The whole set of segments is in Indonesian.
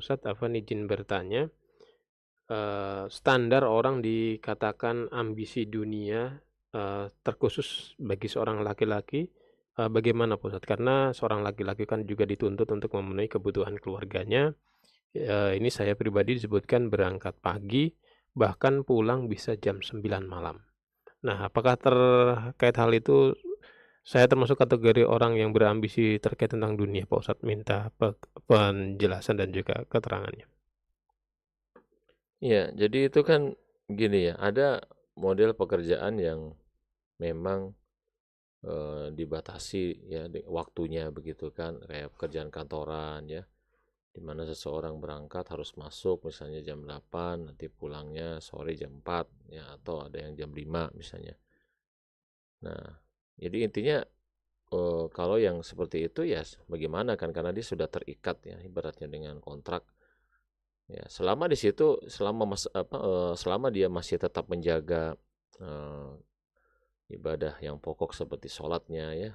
Ustadz, Afwan izin bertanya, standar orang dikatakan ambisi dunia, terkhusus bagi seorang laki-laki, bagaimana Pak Ustadz? Karena seorang laki-laki kan juga dituntut untuk memenuhi kebutuhan keluarganya, ini saya pribadi disebutkan berangkat pagi, bahkan pulang bisa jam 9 malam. Nah, apakah terkait hal itu saya termasuk kategori orang yang berambisi terkait tentang dunia Pak Ustadz? Minta penjelasan dan juga keterangannya. Iya, jadi itu kan gini ya, ada model pekerjaan yang memang dibatasi ya waktunya begitu kan, kayak pekerjaan kantoran ya, di mana seseorang berangkat harus masuk misalnya jam 8, nanti pulangnya sore jam 4 ya, atau ada yang jam 5 misalnya. Nah, jadi intinya kalau yang seperti itu ya bagaimana kan, karena dia sudah terikat ya ibaratnya dengan kontrak. Ya, selama di situ, selama dia masih tetap menjaga eh, ibadah yang pokok seperti sholatnya ya,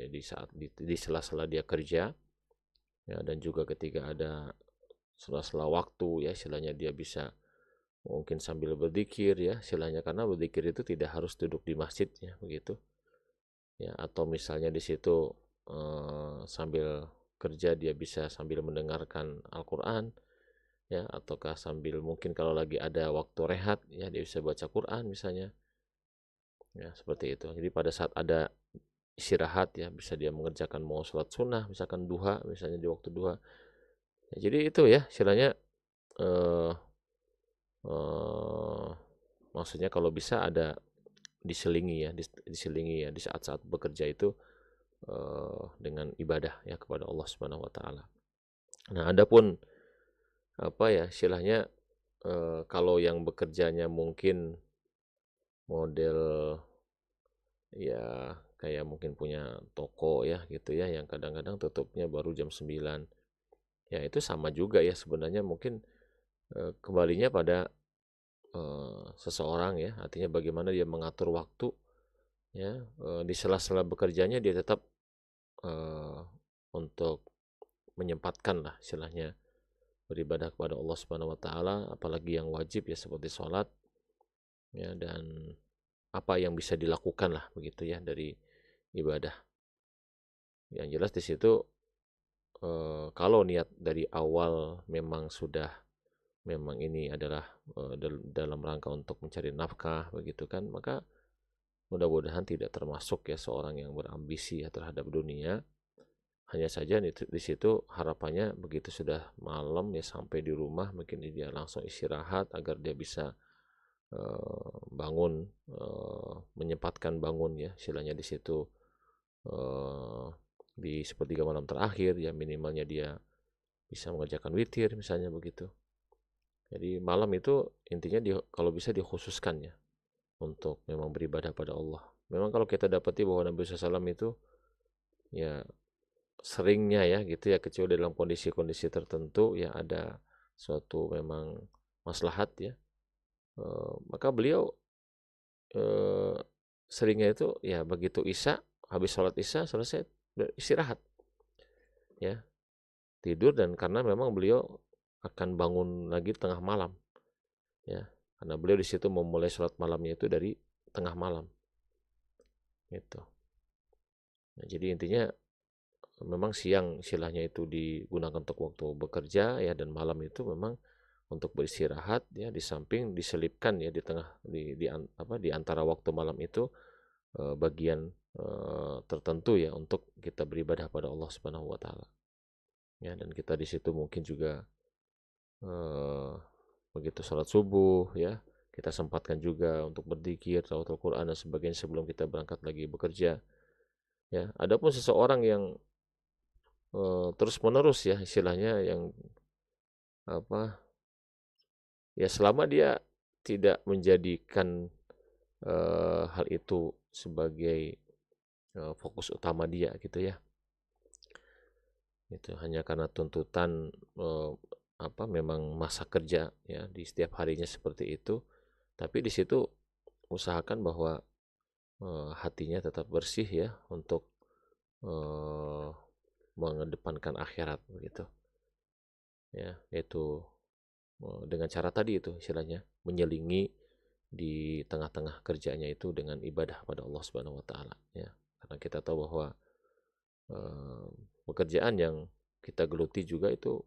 di saat di sela-sela dia kerja ya, dan juga ketika ada sela-sela waktu ya, istilahnya dia bisa mungkin sambil berzikir ya, istilahnya, karena berzikir itu tidak harus duduk di masjid ya begitu ya, atau misalnya di situ sambil kerja dia bisa sambil mendengarkan Al-Quran ya, ataukah sambil mungkin kalau lagi ada waktu rehat ya dia bisa baca Quran misalnya ya, seperti itu. Jadi pada saat ada istirahat ya bisa dia mengerjakan mau sholat sunnah misalkan duha misalnya di waktu duha ya, jadi itu ya istilahnya eh, eh, maksudnya kalau bisa ada diselingi ya, diselingi ya di saat-saat bekerja itu dengan ibadah ya kepada Allah Subhanahu wa taala. Nah, adapun apa ya istilahnya, kalau yang bekerjanya mungkin model ya kayak mungkin punya toko ya gitu ya, yang kadang-kadang tutupnya baru jam 9. Ya itu sama juga ya sebenarnya, mungkin kembalinya pada seseorang ya, artinya bagaimana dia mengatur waktu ya, di sela-sela bekerjanya dia tetap eh, untuk menyempatkan lah istilahnya beribadah kepada Allah Subhanahu wa taala, apalagi yang wajib ya seperti sholat ya, dan apa yang bisa dilakukan lah begitu ya dari ibadah. Yang jelas di situ kalau niat dari awal memang sudah, memang ini adalah dalam rangka untuk mencari nafkah begitu kan, maka mudah-mudahan tidak termasuk ya seorang yang berambisi ya terhadap dunia. Hanya saja di situ harapannya begitu sudah malam ya sampai di rumah mungkin dia langsung istirahat agar dia bisa bangun, menyempatkan bangun ya istilahnya di situ, eh, di sepertiga malam terakhir ya minimalnya dia bisa mengerjakan witir misalnya begitu. Jadi malam itu intinya kalau bisa dikhususkan ya untuk memang beribadah pada Allah. Memang kalau kita dapati bahwa Nabi SAW itu ya seringnya ya gitu ya, kecuali dalam kondisi-kondisi tertentu ya ada suatu memang maslahat ya, maka beliau eh, seringnya itu ya begitu Isya, habis sholat Isya selesai istirahat ya, tidur, dan karena memang beliau akan bangun lagi tengah malam ya, karena beliau di situ memulai sholat malamnya itu dari tengah malam gitu. Nah, jadi intinya memang siang istilahnya itu digunakan untuk waktu bekerja ya, dan malam itu memang untuk beristirahat ya, di samping diselipkan ya di tengah di antara waktu malam itu bagian tertentu ya untuk kita beribadah pada Allah Subhanahu wa taala. Ya, dan kita di situ mungkin juga eh, begitu sholat subuh ya, kita sempatkan juga untuk berzikir, tilawah Quran dan sebagainya sebelum kita berangkat lagi bekerja. Ya, adapun seseorang yang terus menerus ya istilahnya yang apa ya, selama dia tidak menjadikan hal itu sebagai fokus utama dia gitu ya, itu hanya karena tuntutan memang masa kerja ya di setiap harinya seperti itu, tapi di situ usahakan bahwa hatinya tetap bersih ya untuk eh, mengedepankan akhirat begitu. ya, yaitu dengan cara tadi itu istilahnya menyelingi di tengah-tengah kerjanya itu dengan ibadah pada Allah Subhanahu wa taala ya. Karena kita tahu bahwa pekerjaan yang kita geluti juga itu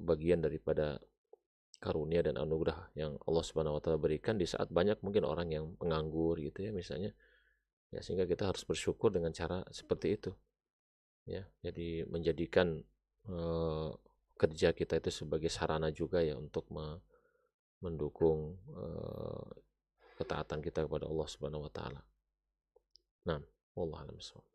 bagian daripada karunia dan anugerah yang Allah Subhanahu wa taala berikan di saat banyak mungkin orang yang menganggur gitu ya misalnya. Ya sehingga kita harus bersyukur dengan cara seperti itu ya. Jadi menjadikan kerja kita itu sebagai sarana juga ya untuk mendukung ketaatan kita kepada Allah Subhanahu wa taala. Nah, wallahu a'lam bishawab.